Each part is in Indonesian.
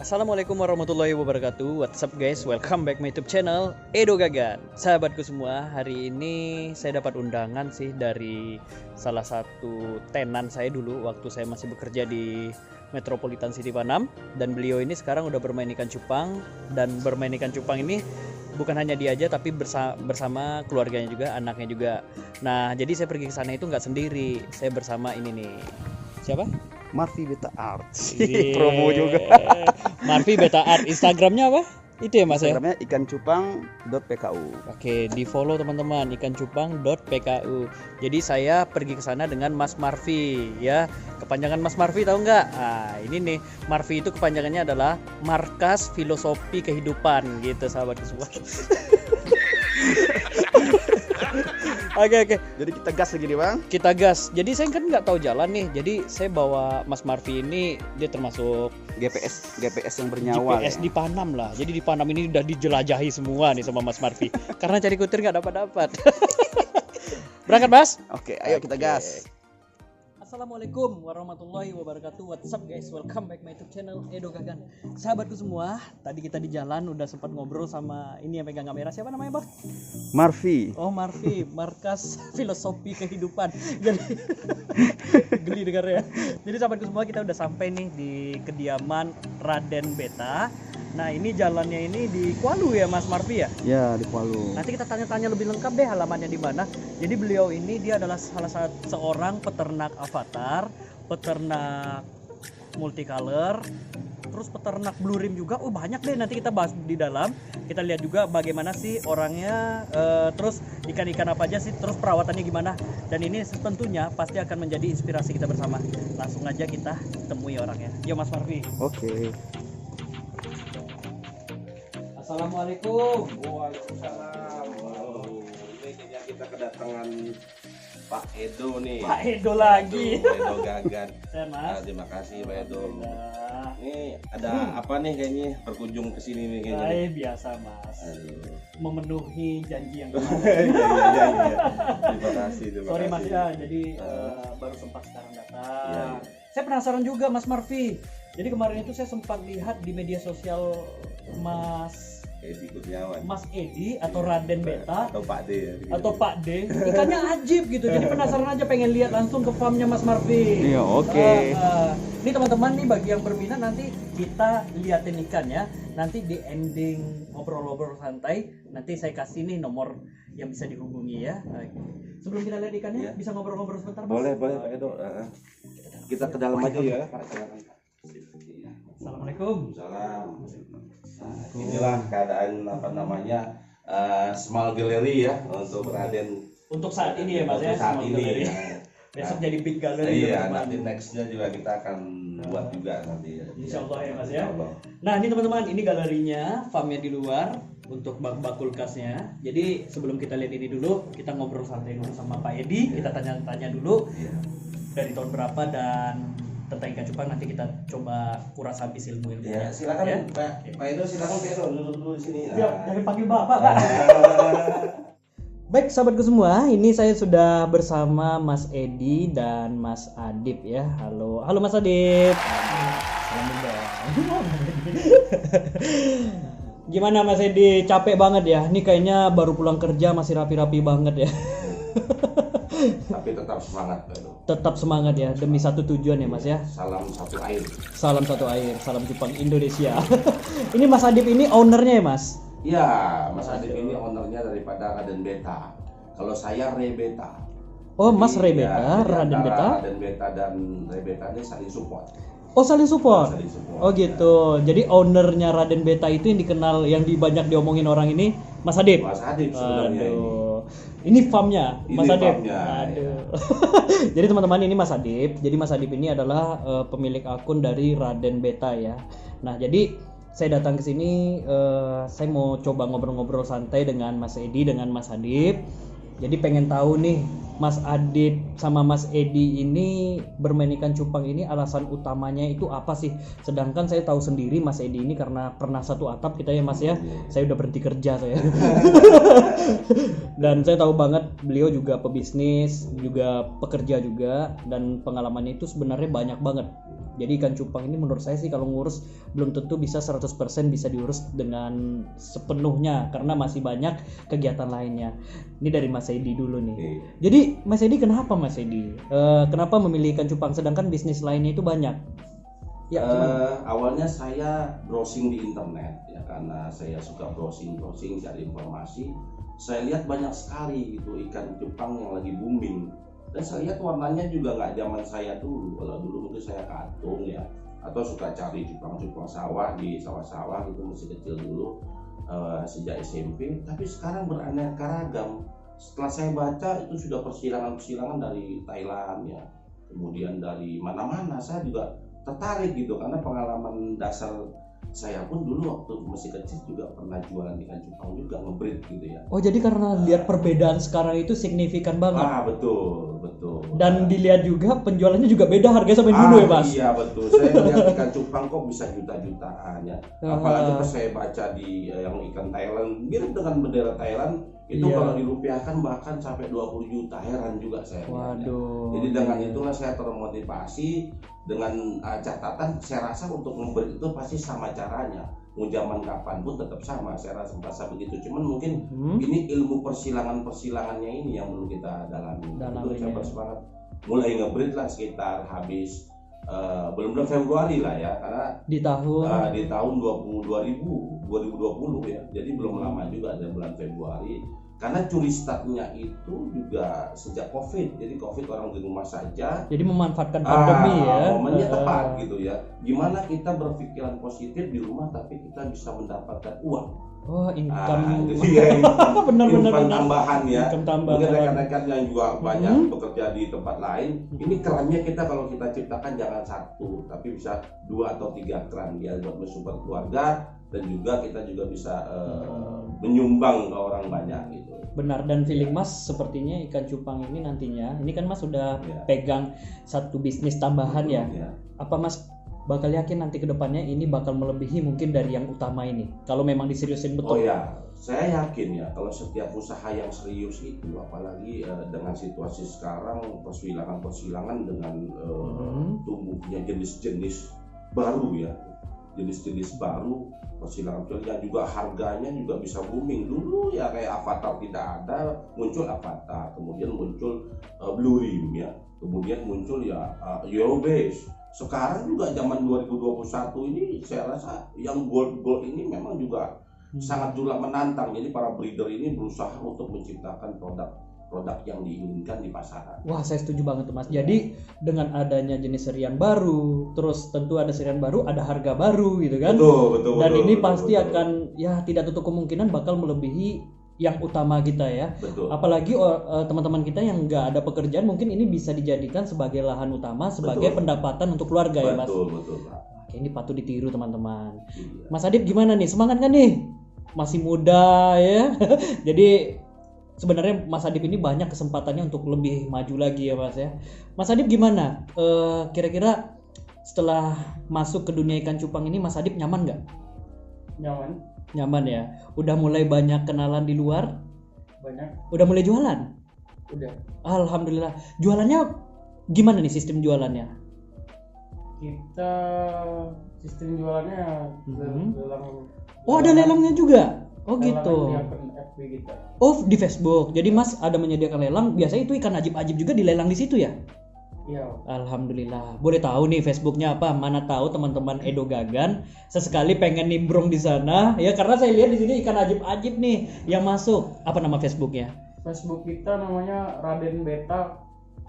Assalamualaikum warahmatullahi wabarakatuh. What's up guys, welcome back my YouTube channel Edo Gagan. Sahabatku semua, hari ini saya dapat undangan sih dari salah satu tenan saya dulu waktu saya masih bekerja di Metropolitan City Panam. Dan beliau ini sekarang udah bermain ikan cupang. Dan bermain ikan cupang ini bukan hanya dia aja tapi bersama keluarganya juga, anaknya juga. Nah jadi saya pergi ke sana itu nggak sendiri, saya bersama ini nih. Siapa? Marfi Beta Art. Yeah. Promo juga. Marfi Beta Art. Instagramnya apa? Itu ya mas ya? Instagramnya ikancupang.pku. Oke, di follow teman-teman, ikancupang.pku. Jadi saya pergi ke sana dengan Mas Marfi ya. Kepanjangan Mas Marfi tahu nggak? Nah ini nih, Marfi itu kepanjangannya adalah Markas Filosofi Kehidupan gitu sahabat semua. Oke. Jadi kita gas lagi nih bang. Kita gas. Jadi saya kan nggak tahu jalan nih. Jadi saya bawa Mas Marfi ini, dia termasuk GPS yang bernyawa. GPS ya? Di Panam lah. Jadi di Panam ini udah dijelajahi semua nih sama Mas Marfi. Karena cari kutir nggak dapat. Berangkat Mas? Oke, ayo kita gas. Assalamualaikum warahmatullahi wabarakatuh. What's up guys, welcome back my YouTube channel Edo Gagan. Sahabatku semua, tadi kita di jalan udah sempat ngobrol sama ini yang pegang kamera. Siapa namanya bang? Marfi. Oh Marfi, Markas Filosofi Kehidupan. Jadi geli dengarnya. Jadi sahabatku semua, kita udah sampai nih di kediaman Raden Beta. Nah ini jalannya ini di Kualu ya Mas Marfi ya? Ya di Kualu. Nanti kita tanya-tanya lebih lengkap deh halamannya di mana. Jadi beliau ini dia adalah salah satu seorang peternak avatar, peternak multicolor, terus peternak blue rim juga. Oh banyak deh, nanti kita bahas di dalam. Kita lihat juga bagaimana sih orangnya, terus ikan-ikan apa aja sih, terus perawatannya gimana. Dan ini tentunya pasti akan menjadi inspirasi kita bersama. Langsung aja kita temui orangnya. Yo Mas Marfi. Oke. Assalamualaikum. Waalaikumsalam. Ini kayaknya kita kedatangan Pak Edo nih. Pak Edo lagi. Edo Gagan. Saya Mas. Terima kasih Pak Edo. Nah, Ini ada apa nih kayaknya berkunjung ke sini nih kayaknya. biasa Mas. Aduh. Memenuhi janji yang kemarin. Iya. Terima kasih. Sorry Mas ya, jadi baru sempat sekarang datang. Iya. Saya penasaran juga Mas Marfi. Jadi kemarin itu saya sempat lihat di media sosial Edi Kurniawan. Mas Edi atau Raden Beta Atau Pak D ya. atau Pak D, ikannya ajib gitu. Jadi penasaran aja, pengen lihat langsung ke farmnya Mas Marfi. Iya oke. Ini teman-teman nih, bagi yang berminat nanti kita liatin ikannya. Nanti di ending ngobrol-ngobrol santai, nanti saya kasih nih nomor yang bisa dihubungi ya. Sebelum kita lihat ikannya, bisa ngobrol-ngobrol sebentar Mas? Boleh Pak Edo. Kita ke dalam aja ya. Assalamualaikum. Salam. Nah, inilah keadaan apa namanya small gallery ya untuk Raden Untuk saat ini ya Mas ya. untuk saat small ini. gallery. Ya. Besok jadi big gallery. Iya, teman-teman. nanti nextnya juga kita akan buat juga nanti. Insya Allah ya Mas ya. Insya Allah. Nah ini teman-teman, ini galerinya, farmnya di luar untuk bak-bak kulkasnya. Jadi sebelum kita lihat ini dulu, kita ngobrol santai dulu sama Pak Edi. Kita tanya-tanya dulu Iya. dari tahun berapa dan tentang ikan cupang. Nanti kita coba kuras habis ilmu-ilmunya. Ya, silakan Ya. Pak Edo, silakan Pak Edo duduk di sini. Dari panggil Bapak, Pak. Baik sahabatku semua, ini saya sudah bersama Mas Edi dan Mas Adib ya. Halo Mas Adib. Salam dong. Gimana Mas Edi? Capek banget ya? Ini kayaknya baru pulang kerja masih rapi-rapi banget ya. Tapi tetap semangat Pak Edo. Tetap semangat ya, demi satu tujuan ya Mas ya. Salam satu air. Salam satu air, salam cupang Indonesia. Ini Mas Adib ini ownernya ya Mas? Iya, Mas Adib ini ownernya daripada Raden Beta. Kalau saya Rebeta. Oh Mas Jadi, Rebeta, ya, jadi Raden antara Beta. Raden Beta dan Rebeta ini saling support. Oh saling support. Saling support. Oh gitu. Jadi ownernya Raden Beta itu yang dikenal, yang banyak diomongin orang ini Mas Adib. Mas Adib sebenarnya ini. Aduh. Ini farmnya Mas Ini Adib. farmnya, Aduh. Jadi teman-teman, ini Mas Adib. Jadi Mas Adib ini adalah pemilik akun dari Raden Beta ya. Nah, jadi saya datang ke sini, saya mau coba ngobrol-ngobrol santai dengan Mas Edi, dengan Mas Adib. Jadi pengen tahu nih, Mas Adib sama Mas Edi ini bermain ikan cupang ini alasan utamanya itu apa sih? Sedangkan saya tahu sendiri Mas Edi ini karena pernah satu atap kita ya Mas ya. Saya udah berhenti kerja saya. Dan saya tahu banget beliau juga pebisnis, juga pekerja juga, dan pengalamannya itu sebenarnya banyak banget. Jadi ikan cupang ini menurut saya sih kalau ngurus belum tentu bisa 100% bisa diurus dengan sepenuhnya karena masih banyak kegiatan lainnya. Ini dari Mas Edi dulu nih. Jadi Mas Edi kenapa Mas Edi? Kenapa memilih ikan cupang sedangkan bisnis lainnya itu banyak? Ya, awalnya saya browsing di internet ya, karena saya suka browsing cari informasi. Saya lihat banyak sekali gitu ikan cupang yang lagi booming, dan saya lihat warnanya juga nggak zaman saya dulu. Kalau dulu mungkin saya katung ya, atau suka cari cupang sawah di sawah-sawah gitu masih kecil dulu, sejak SMP. Tapi sekarang beraneka ragam. Setelah saya baca itu sudah persilangan dari Thailand ya, kemudian dari mana-mana. Saya juga tertarik gitu karena pengalaman dasar saya pun dulu waktu masih kecil juga pernah jualan ikan cupang juga, ngebreed gitu ya. Oh, jadi karena lihat perbedaan sekarang itu signifikan banget. Betul. Dan dilihat juga penjualannya juga beda harga sama yang dulu ya, Mas. Iya betul. Saya lihat ikan cupang kok bisa juta-jutaan ya. Apalagi pas saya baca di yang ikan Thailand mirip dengan bendera Thailand itu kalau dirupiahkan bahkan sampai 20 juta. Heran juga saya. Waduh. Jadi dengan itulah saya termotivasi dengan catatan saya rasa untuk memberi itu pasti sama caranya. Mau zaman kapan pun tetap sama, saya rasa begitu. Cuman mungkin ini ilmu persilangannya ini yang perlu kita dalami. Itu saya bersemangat mulai ngebreed lah sekitar habis belum Februari lah ya, karena di tahun 2020 ya. Jadi belum lama juga, ada bulan Februari. Karena curi startnya itu juga sejak COVID, jadi COVID orang di rumah saja. Jadi memanfaatkan pandemi ya. Momennya tepat gitu ya. Gimana kita berpikiran positif di rumah tapi kita bisa mendapatkan uang. Oh, income. Benar. Tambahan ya. Tambahan. Mungkin rekan-rekan yang juga banyak bekerja di tempat lain. Ini kerannya kita kalau kita ciptakan jangan satu, tapi bisa 2 atau 3 keran ya buat mensupport keluarga, dan juga kita juga bisa menyumbang ke orang banyak gitu. Benar, dan feeling Mas sepertinya ikan cupang ini nantinya, ini kan Mas sudah pegang satu bisnis tambahan ya. Apa Mas bakal yakin nanti ke depannya ini bakal melebihi mungkin dari yang utama ini kalau memang diseriusin betul? Oh ya, saya yakin ya kalau setiap usaha yang serius itu, apalagi dengan situasi sekarang persilangan dengan tumbuhnya jenis-jenis baru ya, jenis-jenis baru, persilangan juga harganya juga bisa booming. Dulu ya kayak Avatar tidak ada, muncul Avatar, kemudian muncul Blue Rim ya, kemudian muncul ya Euro Base. Sekarang juga zaman 2021 ini saya rasa yang gold ini memang juga sangat juga menantang. Jadi para breeder ini berusaha untuk menciptakan produk yang diinginkan di pasaran. Wah, saya setuju banget tuh Mas. Jadi dengan adanya jenis serian baru, terus tentu ada serian baru, ada harga baru gitu kan. Betul. Dan ini pasti akan ya tidak tutup kemungkinan bakal melebihi yang utama kita ya. Betul. Apalagi teman-teman kita yang nggak ada pekerjaan mungkin ini bisa dijadikan sebagai lahan utama, sebagai pendapatan untuk keluarga ya Mas. Betul Pak. Oke, ini patut ditiru teman-teman. Iya. Mas Adip gimana nih? Semangat kan nih? Masih muda ya. Jadi sebenarnya Mas Adip ini banyak kesempatannya untuk lebih maju lagi ya Mas ya. Mas Adip gimana? Kira-kira setelah masuk ke dunia ikan cupang ini Mas Adip nyaman nggak? Nyaman ya. Udah mulai banyak kenalan di luar? Banyak. Udah mulai jualan? Udah. Alhamdulillah. Jualannya gimana nih sistem jualannya? Kita sistem jualannya lelang. Oh, ada lelangnya juga? Oh gitu. Di akun FB kita. Oh, di Facebook. Jadi Mas ada menyediakan lelang. Biasanya itu ikan ajib-ajib juga dilelang di situ ya? Iya. Alhamdulillah. Boleh tahu nih Facebooknya apa? Mana tahu teman-teman Edo Gagan sesekali pengen nimbrung di sana ya, karena saya lihat di sini ikan ajib-ajib nih yang masuk. Apa nama Facebooknya? Facebook kita namanya Raden Beta,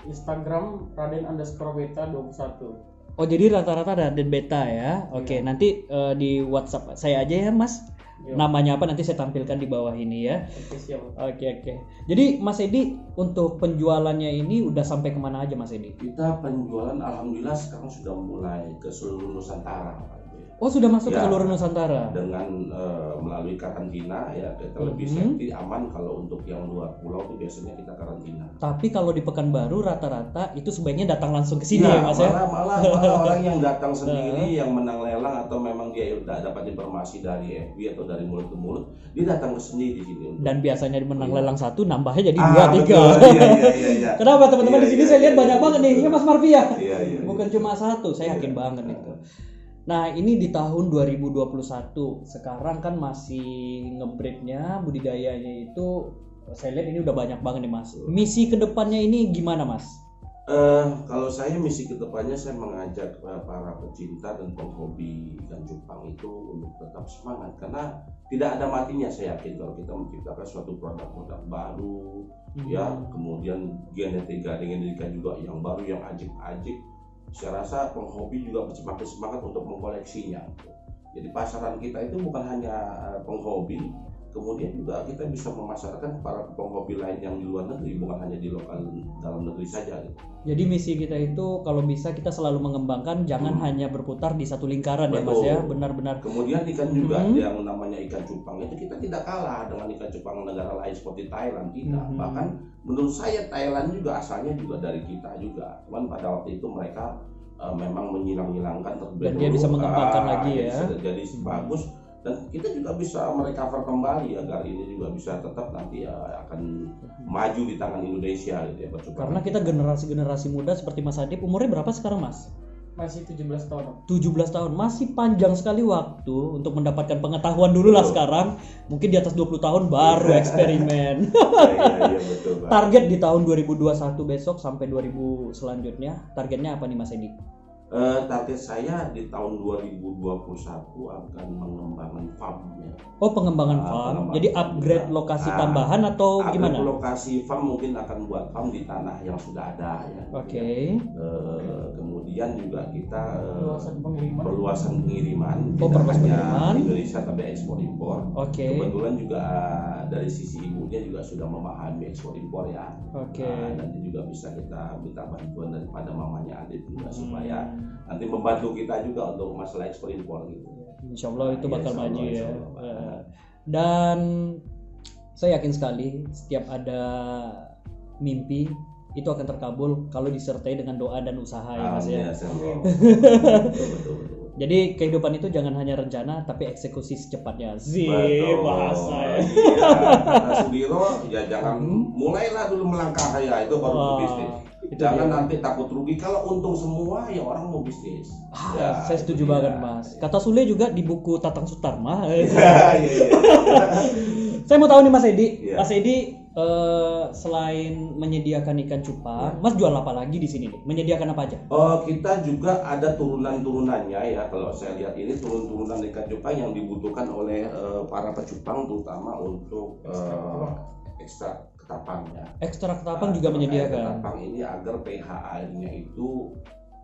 Instagram Raden_Beta 21. Oh, jadi rata-rata Raden Beta ya. Oke, nanti di WhatsApp saya aja ya Mas. Namanya apa nanti saya tampilkan di bawah ini ya. Oke, siap. Oke. Jadi Mas Edi untuk penjualannya ini udah sampai kemana aja Mas Edi? Kita penjualan alhamdulillah sekarang sudah mulai ke seluruh Nusantara Pak. Oh, sudah masuk ke Ya, seluruh Nusantara. dengan melalui karantina ya kita lebih Mhm. safety aman. Kalau untuk yang luar pulau tuh biasanya kita karantina. Tapi kalau di Pekanbaru rata-rata itu sebaiknya datang langsung ke sini Ya, ya Mas ya. malah orang yang datang sendiri yang menang lelang atau memang dia udah dapat informasi dari FB atau dari mulut ke mulut, dia datang ke sini di sini. Dan biasanya menang Iya. lelang 1 nambahnya jadi 2, 3. Betul. Iya. Kenapa teman-teman Iya, di sini iya, saya lihat iya, banyak iya, banget nih. betul. Ya Mas Marfi ya. Iya. Bukan cuma 1, saya yakin Iya. banget itu. Nah, ini di tahun 2021. Sekarang kan masih nge-breednya, budidayanya itu saya lihat ini udah banyak banget nih Mas. Misi kedepannya ini gimana Mas? Kalau saya misi kedepannya saya mengajak para pecinta dan penghobi ikan cupang itu untuk tetap semangat karena tidak ada matinya. Saya yakin kalau kita menciptakan suatu produk-produk baru, ya kemudian genetika juga yang baru yang ajib-ajib, saya rasa penghobi juga semakin semangat untuk mengkoleksinya. Jadi pasaran kita itu bukan hanya penghobi, kemudian juga kita bisa memasarkan para penghobi lain yang di luar negeri, bukan hanya di lokal dalam negeri saja gitu. Jadi misi kita itu kalau bisa kita selalu mengembangkan, jangan hanya berputar di satu lingkaran ya Mas Betul. ya, benar-benar. Kemudian ikan juga yang namanya ikan cupang itu kita tidak kalah dengan ikan cupang negara lain seperti Thailand, tidak. Bahkan menurut saya Thailand juga asalnya juga dari kita juga. Cuman pada waktu itu mereka memang menyilang-nyilangkan Dan dia bisa mengembangkan lagi ya. Jadi bagus dan kita juga bisa merecover kembali agar ini juga bisa tetap nanti akan maju di tangan Indonesia gitu ya percupangan. Karena kita generasi muda seperti Mas Adip, umurnya berapa sekarang Mas? Masih 17 tahun. 17 tahun, masih panjang sekali waktu untuk mendapatkan pengetahuan dulu lah sekarang. Mungkin di atas 20 tahun baru eksperimen. Iya, betul, Pak. Target di tahun 2021 besok sampai 2000 selanjutnya, targetnya apa nih Mas Edi? Target saya di tahun 2021 akan mengembangkan farm ya. Oh, pengembangan farm. pengembangan Jadi farm upgrade juga. lokasi tambahan atau gimana? Lokasi farm mungkin akan buat farm di tanah yang sudah ada ya. Oke. Kemudian juga kita Perluasan pengiriman. Oh, Tidak perluasan hanya pengiriman. Indonesia tapi ekspor impor. Oke. Kebetulan juga dari sisi ibunya juga sudah memahami ekspor impor ya. Oke. Nanti juga bisa kita minta bantuan daripada mamanya Adit juga supaya nanti membantu kita juga untuk masalah ekspor impor gitu. Insya Allah itu Iya, bakal insya maju Allah, ya. insya Allah. Dan saya yakin sekali setiap ada mimpi itu akan terkabul kalau disertai dengan doa dan usaha ya Mas ya. Betul. Jadi kehidupan itu jangan hanya rencana tapi eksekusi secepatnya. Betul. Bahasa ya. Iya, kata Sudiro ya jangan mulailah dulu melangkah ya itu baru bisnis. itu Jangan dia. nanti takut rugi. Kalau untung semua ya orang mau bisnis. Ya, Saya setuju itu banget dia. Mas. Kata Sule juga di buku Tatang Sutarma. Iya. Saya mau tahu nih Mas Edi. Iya. Mas Edi selain menyediakan ikan cupang, Mas jual apa lagi di sini nih? Menyediakan apa aja? Oh, kita juga ada turunan-turunannya ya. Kalau saya lihat ini turun-turunan ikan cupang yang dibutuhkan oleh para pecupang terutama untuk ekstrak ketapang ya. Ekstrak ketapang juga menyediakan. Ketapang ini agar pH airnya itu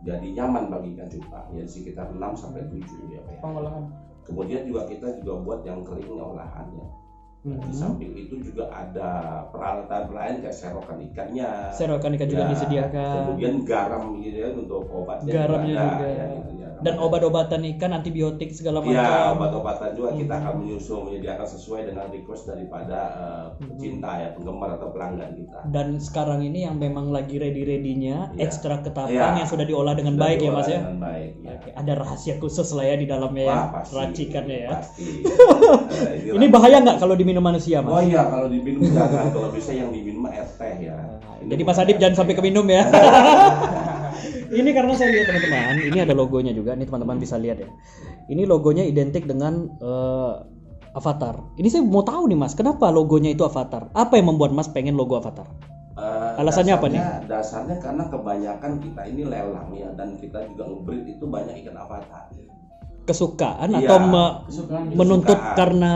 jadi nyaman bagi ikan cupang ya sekitar 6 sampai 7 ya pH. Pengolahan. Kemudian juga kita juga buat yang kering olahannya. Di samping itu juga ada peralatan lain kayak serokan ikannya. Serokan ikan juga Ya, disediakan. Kemudian garam gitu ya untuk obatnya. Garamnya ada, juga. ya, gitu ya. Dan obat-obatan ikan, antibiotik segala macam. Ya, obat-obatan juga kita akan menyediakan sesuai dengan request daripada pecinta ya, penggemar atau pelanggan kita. Dan sekarang ini yang memang lagi ready-readynya Ya. ekstrak ketapang Ya. yang sudah diolah dengan Sudah baik ya diolah Mas ya. Dengan baik ya. Oke, ada rahasia khusus lah ya di dalamnya ya, Wah, pasti, racikannya ya. Pasti. Ini bahaya nggak kalau diminum manusia Mas? Oh iya, kalau diminum jangan. Kalau bisa yang diminum air teh ya. Jadi Mas Adip jangan sampai keminum ya. Ini karena saya lihat teman-teman, ini ada logonya juga. Nih teman-teman bisa lihat ya. Ini logonya identik dengan avatar. Ini saya mau tahu nih Mas, kenapa logonya itu avatar? Apa yang membuat Mas pengen logo avatar? Alasannya apa nih? Dasarnya karena kebanyakan kita ini lelang ya, dan kita juga nge-breed itu banyak ikan avatar. Kesukaan Iya, atau kesukaan. menuntut Kesukaan. karena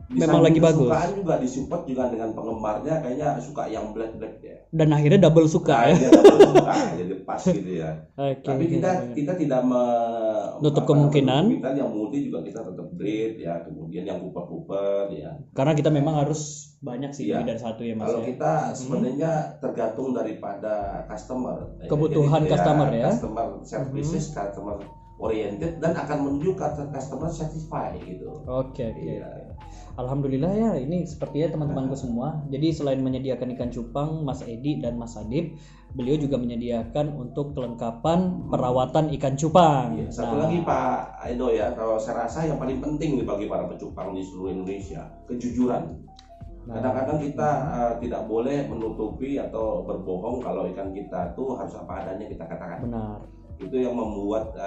Di memang lagi samping bagus? kesukaan juga disupport juga dengan penggemarnya kayaknya suka yang black ya. Dan akhirnya double suka ya. Dia dapat suka, jadi pas gitu ya. Oke, Tapi kita tidak Nutup kemungkinan. yang multi juga kita tetap breed ya, kemudian yang kuper ya. Karena kita memang harus banyak sih, Iya. lebih dari satu ya Mas Kalau ya. kita sebenarnya tergantung daripada customer. Kebutuhan Jadi, customer ya. Customer services, customer oriented dan akan menuju ke customer satisfied gitu. Oke. Iya. Alhamdulillah ya, ini sepertinya teman-temanku semua. Jadi selain menyediakan ikan cupang, Mas Edi dan Mas Adib, beliau juga menyediakan untuk kelengkapan perawatan ikan cupang. Iya. Satu lagi Pak Edo ya, kalau saya rasa yang paling penting bagi para pecupang di seluruh Indonesia, kejujuran. Kadang-kadang kita tidak boleh menutupi atau berbohong kalau ikan kita tuh harus apa adanya kita katakan. Benar. Itu yang membuat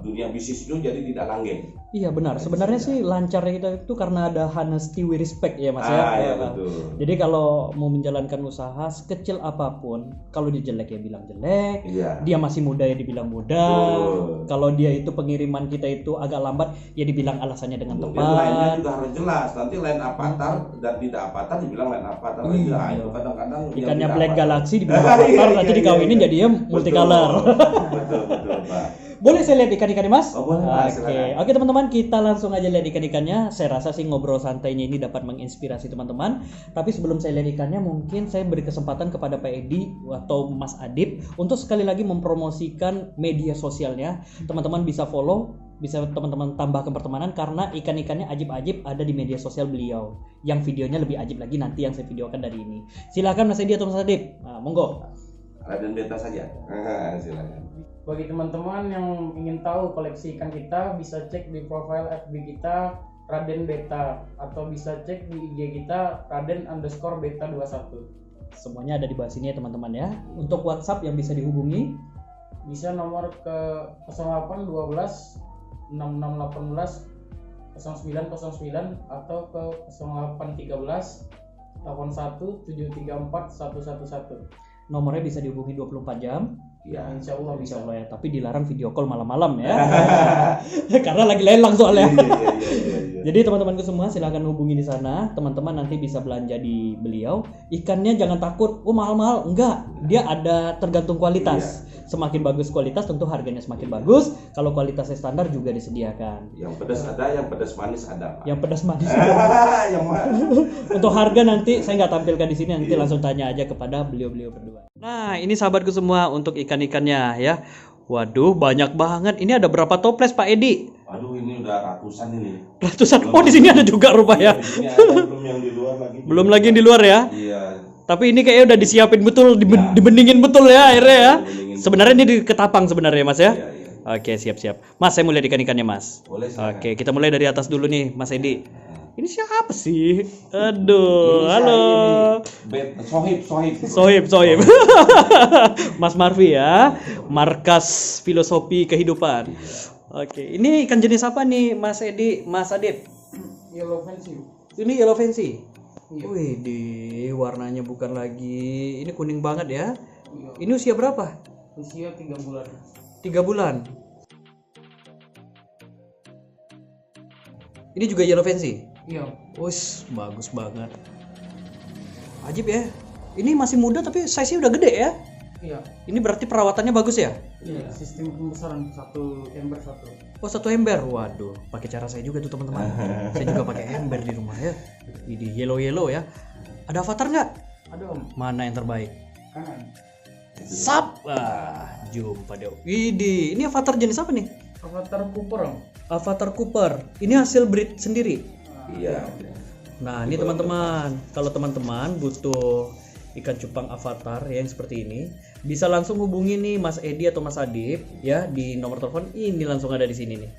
dunia bisnis itu jadi tidak langgeng. Iya benar. Sebenarnya sih lancarnya kita itu karena ada honesty with respect ya Mas Iya betul. Jadi kalau mau menjalankan usaha sekecil apapun, kalau dia jelek ya bilang jelek, Iya. dia masih muda ya dibilang muda. Betul. Kalau dia itu pengiriman kita itu agak lambat, ya dibilang alasannya dengan Kemudian lainnya tepat. juga harus jelas. Nanti lain avatar dan tidak avatar dibilang lain avatar. Iya. Nah, itu kadang-kadang yang Ikannya tidak Black avatar. Galaxy dibilang avatar, nanti Iya, dikawinin iya. jadinya multicolor. Betul Pak. Boleh saya lihat ikan-ikannya Mas? Oh, boleh, Mas, Oke, silakan. oke teman-teman, kita langsung aja lihat ikan-ikannya. Saya rasa sih ngobrol santainya ini dapat menginspirasi teman-teman. Tapi sebelum saya lihat ikannya, mungkin saya beri kesempatan kepada Pak Edi atau Mas Adib untuk sekali lagi mempromosikan media sosialnya. Teman-teman bisa follow, bisa teman-teman tambahkan pertemanan karena ikan-ikannya ajib-ajib ada di media sosial beliau. Yang videonya lebih ajib lagi nanti yang saya videokan dari ini. Silakan Mas Edi atau Mas Adib. Nah, monggo. Raden Beta saja. Silakan. Bagi teman-teman yang ingin tahu koleksi ikan kita, bisa cek di profile FB kita Raden Beta, atau bisa cek di IG kita Raden_Beta21. Semuanya ada di bawah sini ya teman-teman ya. Untuk WhatsApp yang bisa dihubungi Bisa nomor ke 0812 6618 0909 atau ke 0813 81 734 111. nomornya bisa dihubungi 24 jam. Ya, insya Allah bisa. Insya Allah ya, tapi dilarang video call malam-malam ya. Karena lagi lelang soalnya. Iya. Jadi teman-temanku semua silakan hubungi di sana. Teman-teman nanti bisa belanja di beliau. Ikannya jangan takut, oh mahal-mahal. Enggak, dia ada tergantung kualitas. Semakin bagus kualitas tentu harganya semakin bagus. Kalau kualitasnya standar juga disediakan. Yang pedas ada, yang pedas manis ada. Pak. Yang pedas manis. Yang mana? Untuk harga nanti saya nggak tampilkan di sini, nanti langsung tanya aja kepada beliau-beliau berdua. Nah, ini sahabatku semua untuk ikan-ikannya ya. Waduh, banyak banget. Ini ada berapa toples Pak Edi? Aduh, ini udah ratusan ini. Ratusan. Oh, di sini ada juga rupanya. Ini ada belum yang di luar lagi. Belum lagi yang di luar ya. Iya. Tapi ini kayaknya udah disiapin betul, dibeningin betul ya airnya ya. Sebenarnya ini di ketapang sebenarnya Mas ya. Iya, iya. Oke, siap-siap. Mas, saya mulai ikan-ikannya Mas. Boleh silakan. Oke, kita mulai dari atas dulu nih Mas Edi. Ini siapa sih? Aduh, halo. Sohib. Mas Marfi ya. Markas filosofi kehidupan. Oke, ini ikan jenis apa nih Mas Edi, Mas Adib? Yellow fancy. Ini yellow fancy. Iya. Wih, warnanya bukan lagi. Ini kuning banget ya. Iya. Ini usia berapa? Usia 3 bulan. 3 bulan. Ini juga yellow fancy. Iya. Wih, bagus banget. Ajib ya. Ini masih muda tapi size-nya udah gede ya. Iya. Ini berarti perawatannya bagus ya? Iya. Sistem pembesaran satu ember satu. Oh, 1 ember. Waduh, pakai cara saya juga tuh teman-teman. Saya juga pakai ember di rumah ya. Ini yellow ya. Ada avatar nggak? Ada Om. Mana yang terbaik? Kanan. Sap. Jumpa deh. Widih, ini avatar jenis apa nih? Avatar Cooper Om. Avatar Cooper. Ini hasil breed sendiri. Iya. Nah, ini teman-teman, kalau teman-teman butuh ikan cupang avatar yang seperti ini, bisa langsung hubungi nih Mas Edi atau Mas Adib ya di nomor telepon ini langsung ada di sini nih.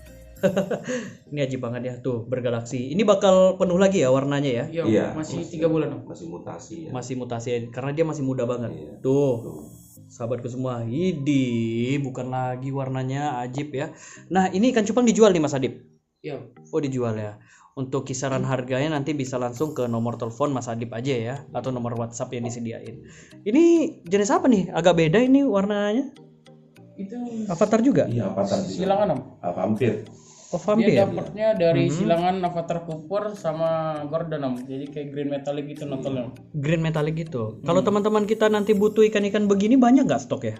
Ini ajib banget ya, tuh bergalaksi. Ini bakal penuh lagi ya warnanya ya. Iya, Iya. masih 3 bulan Om. Masih mutasi ya. Masih mutasi karena dia masih muda banget. Iya. Tuh. Sahabatku semua, ini bukan lagi warnanya ajib ya. Nah, ini ikan cupang dijual nih Mas Adib. Iya. Oh, dijual ya. Untuk kisaran harganya nanti bisa langsung ke nomor telepon Mas Adib aja ya, atau nomor WhatsApp yang disediain. Ini jenis apa nih? Agak beda ini warnanya. Itu Avatar juga? Iya, avatar juga. silangan Om. Hampir. Oh, vampir. Dia dapatnya dari silangan Avatar Cooper sama Gordon Om. Jadi kayak green metallic gitu nontonnya. Green metallic gitu. Kalau teman-teman kita nanti butuh ikan-ikan begini banyak nggak stok ya?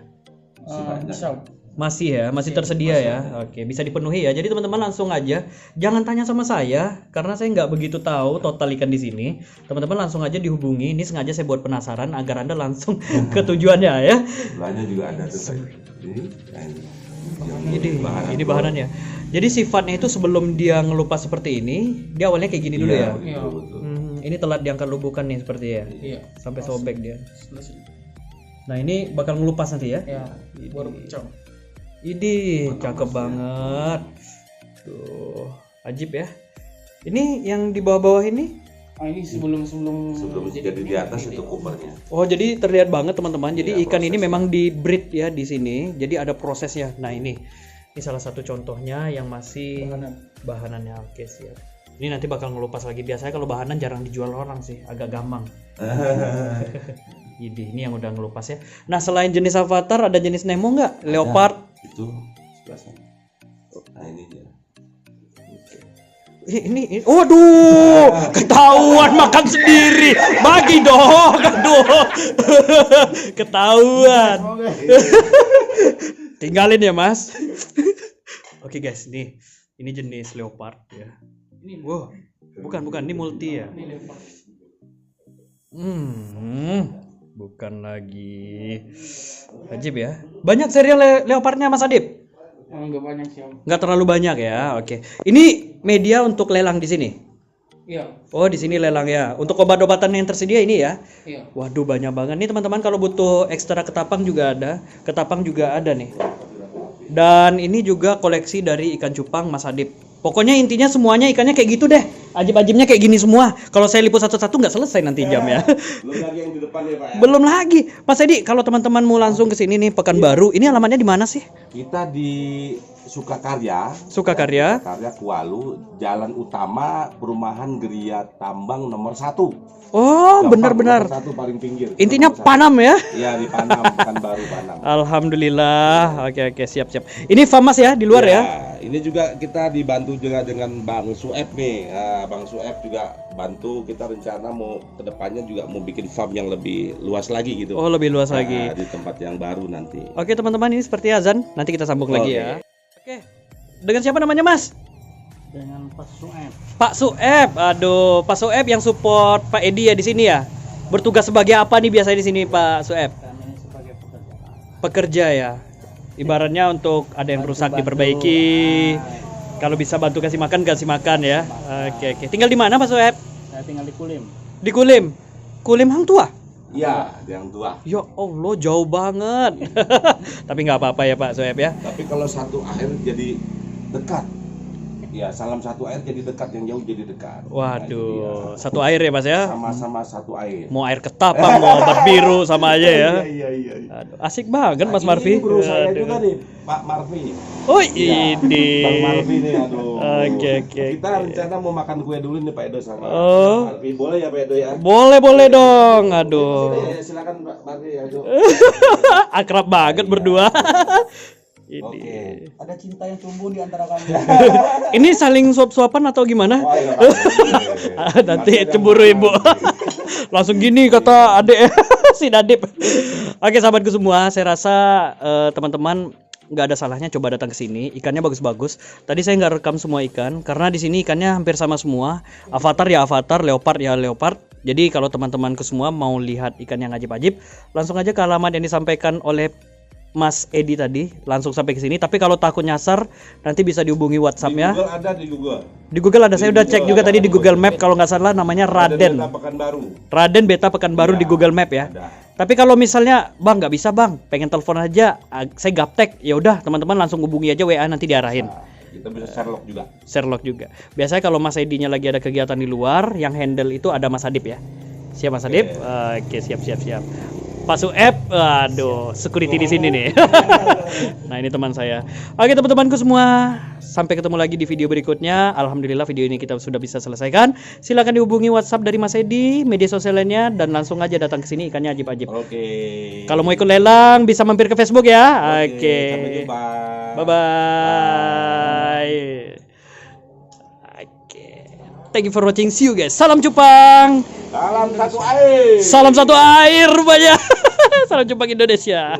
Bisa. Masih ya, masih tersedia ya. Oke, bisa dipenuhi ya. Jadi teman-teman langsung aja, jangan tanya sama saya karena saya nggak begitu tahu total ikan di sini. Teman-teman langsung aja dihubungi. Ini sengaja saya buat penasaran agar Anda langsung ke tujuannya ya. Sebelahnya juga ada tuh. Ini. Ini bahanannya. Jadi sifatnya itu sebelum dia ngelupas seperti ini, dia awalnya kayak gini dulu ya. Iya. Betul. Ini telat diangkat lubukan nih seperti ya. Iya. Sampai sobek dia. Selesai. Nah, ini bakal ngelupas nanti ya. Ya, baru pecah. Ini cakep banget. Tuh, ajib ya. Ini yang di bawah-bawah ini. Ini sebelum Jadi di atas itu kupernya. Oh, jadi terlihat banget teman-teman. Jadi Iya, ikan ini prosesnya. memang di breed ya di sini. Jadi ada prosesnya. Nah, ini salah satu contohnya yang masih bahanannya. Oke, siap. Ini nanti bakal ngelupas lagi. Biasanya kalau bahanan jarang dijual orang sih, agak gampang. Ini yang udah ngelupas ya. Nah, selain jenis avatar ada jenis Nemo nggak? Leopard. Itu sebelah sana. Nah ini dia. Ini, waduh, ketahuan makan sendiri, bagi dong, aduh, ketahuan, tinggalin ya mas. Oke guys, ini jenis leopard ya. Ini Wow, bukan, ini multi ya. ini leopard. Bukan lagi, ajib ya. Banyak serial leopardnya mas Adip? Enggak banyak sih, Om. Nggak terlalu banyak ya, oke. Ini media untuk lelang di sini. Iya. Oh, di sini lelang ya. Untuk obat-obatan yang tersedia ini ya. Iya. Waduh, banyak banget nih teman-teman. Kalau butuh ekstra ketapang juga ada. Ketapang juga ada nih. Dan ini juga koleksi dari ikan cupang Mas Adip. Pokoknya intinya semuanya ikannya kayak gitu deh. Ajib-ajibnya kayak gini semua. Kalau saya liput satu-satu nggak selesai nanti jam ya. Belum lagi yang di depan ya Pak ya. Belum lagi. Mas Edi, kalau teman-teman mau langsung ke sini nih Pekanbaru, ini alamatnya di mana sih? Kita di Sukakarya, Sukakarya. Kualu, jalan utama perumahan Geria Tambang nomor 1. Oh, benar-benar. Nomor 1 paling pinggir. Intinya Nomor 1. Panam ya. Iya di Panam, Pekanbaru Panam. Alhamdulillah. Oke, siap. Ini FAMAS ya di luar ya. Ini juga kita dibantu juga dengan Bang Sueb nih. Nah, Bang Sueb juga bantu kita rencana mau kedepannya juga mau bikin farm yang lebih luas lagi gitu. Oh, lebih luas Nah, lagi. di tempat yang baru nanti. Oke teman-teman, ini seperti azan. Nanti kita sambung lagi Oke. ya. Oke. Dengan siapa namanya Mas? Dengan Pak Sueb. Pak Sueb. Aduh, Pak Sueb yang support Pak Edi ya di sini ya. Bertugas sebagai apa nih biasanya di sini Pak Sueb? Kami sebagai pekerja. Pekerja ya. Ibaratnya untuk ada yang rusak diperbaiki. Kalau bisa bantu kasih makan ya. Oke. Tinggal di mana Pak Sueb? Saya tinggal di Kulim. Di Kulim. Kulim Hang Tua. Iya, yang tua. Ya Allah, jauh banget. Tapi nggak apa-apa ya Pak Sueb ya. Tapi kalau satu air jadi dekat. Ya, salam satu air jadi dekat, yang jauh jadi dekat. Waduh, satu air ya Mas ya. Sama-sama satu air. Mau air ketapang, mau obat biru sama aja ya. Iya. Aduh, asik banget Mas Ini Marfi. guru saya Aduh. juga nih, Pak Marfi. Oh Iya, ini. Bang Marfi nih, aduh. Oke. Kita rencana mau makan kue dulu nih Pak Edo sama Oh. Pak Marfi. Boleh ya Pak Edo ya? Boleh dong. Aduh. Silakan Pak Marfi ya, Edo. Akrab banget berdua. Ini. Oke. Ada cinta yang tumbuh di antara kami. Ini saling suap-suapan atau gimana? Wah, iya, Pak. Nanti Marfi ada cemburu yang ibu. Langsung gini kata adek si Nadip. Oke sahabatku semua, saya rasa teman-teman nggak ada salahnya coba datang ke sini. Ikannya bagus-bagus. Tadi saya nggak rekam semua ikan karena di sini ikannya hampir sama semua. Avatar ya avatar, leopard ya leopard. Jadi kalau teman-temanku semua mau lihat ikan yang ajib-ajib, langsung aja ke alamat yang disampaikan oleh Mas Edi tadi, langsung sampai ke sini. Tapi kalau takut nyasar, nanti bisa dihubungi WhatsApp-nya. Di Google ada di Google. Di Google ada, saya Di udah cek Google juga ada, tadi di di Google Google Map kalau nggak salah namanya Ada Raden. Beta Pekanbaru. Raden Beta Pekanbaru Iya, di Google Map ya. Ada. Tapi kalau misalnya Bang nggak bisa Bang, pengen telepon aja, saya gaptek, ya udah teman-teman langsung hubungi aja WA nanti diarahin. Nah, kita bisa Sherlock juga. Sherlock juga. Biasanya kalau Mas Edi-nya lagi ada kegiatan di luar, yang handle itu ada Mas Adip ya. Siap Mas Adip? Oke, siap. Pak Sueb, aduh, security di sini nih. Nah ini teman saya. Oke teman-temanku semua, sampai ketemu lagi di video berikutnya. Alhamdulillah video ini kita sudah bisa selesaikan. Silahkan dihubungi WhatsApp dari Mas Edi, media sosial lainnya, dan langsung aja datang ke sini, ikannya ajib-ajib. Oke. Kalau mau ikut lelang bisa mampir ke Facebook ya. Oke. Sampai jumpa. Bye bye. Oke. Thank you for watching. See you guys. Salam cupang. Salam satu air. Salam satu air rupanya. Salam cupang Indonesia.